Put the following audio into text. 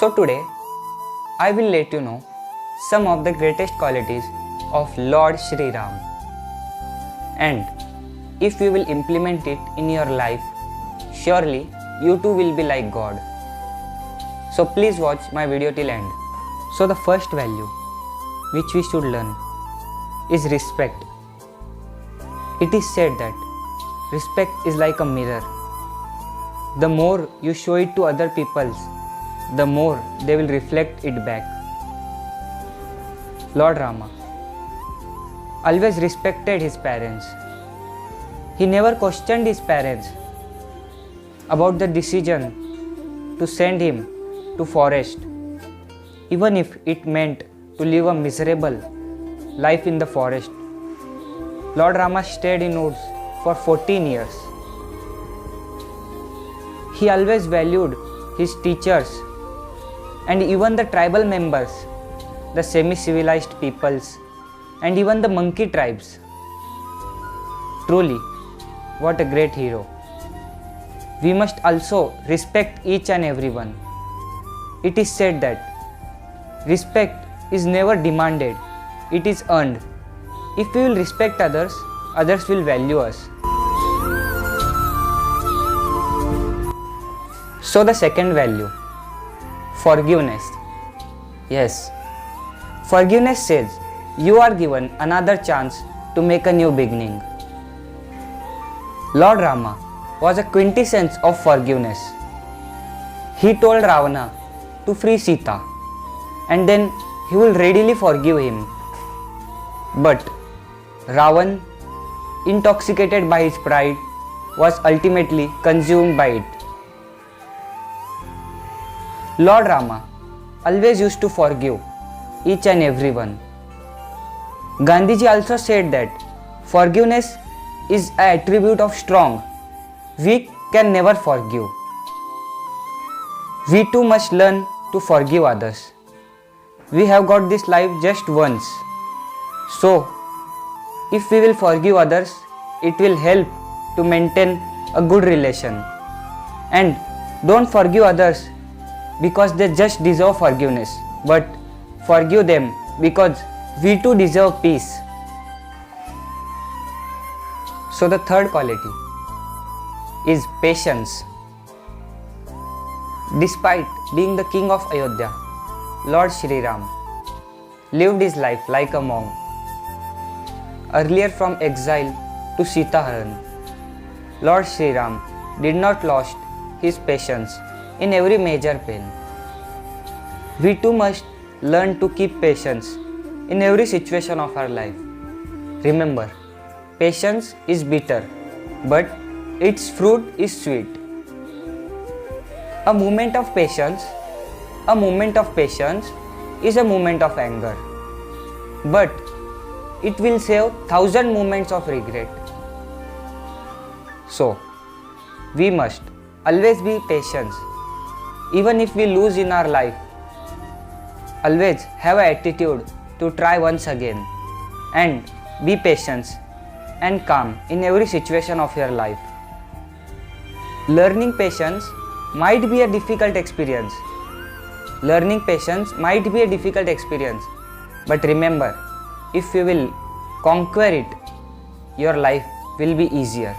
So today, I will let you know some of the greatest qualities of Lord Shri Ram. And if you will implement it in your life, surely you too will be like God. So please watch my video till end. So the first value which we should learn is respect. It is said that respect is like a mirror. The more you show it to other people, the more they will reflect it back. Lord Rama always respected his parents. He never questioned his parents about the decision to send him to forest, even if it meant to live a miserable life in the forest. Lord Rama stayed in woods for 14 years. He always valued his teachers and even the tribal members, the semi-civilized peoples, and even the monkey tribes. Truly, what a great hero. We must also respect each and everyone. It is said that respect is never demanded, it is earned. If we will respect others, others will value us. So the second value, forgiveness. Yes, forgiveness says you are given another chance to make a new beginning. Lord Rama was a quintessence of forgiveness. He told Ravana to free Sita and then he will readily forgive him. But Ravan, intoxicated by his pride, was ultimately consumed by it. Lord Rama always used to forgive each and everyone. Gandhiji also said that forgiveness is an attribute of strong. Weak can never forgive. We too must learn to forgive others. We have got this life just once. So, if we will forgive others, it will help to maintain a good relation. And don't forgive others because they just deserve forgiveness, but forgive them because we too deserve peace. So the third quality is patience. Despite being the king of Ayodhya, Lord Shri Ram lived his life like a monk. Earlier from exile to Sita Haran, Lord Shri Ram did not lose his patience in every major pain. We too must learn to keep patience in every situation of our life. Remember, patience is bitter, but its fruit is sweet. A moment of patience is a moment of anger, but it will save 1,000 moments of regret. So, we must always be patient. Even if we lose in our life, always have an attitude to try once again and be patient and calm in every situation of your life. Learning patience might be a difficult experience. But remember, if you will conquer it, your life will be easier.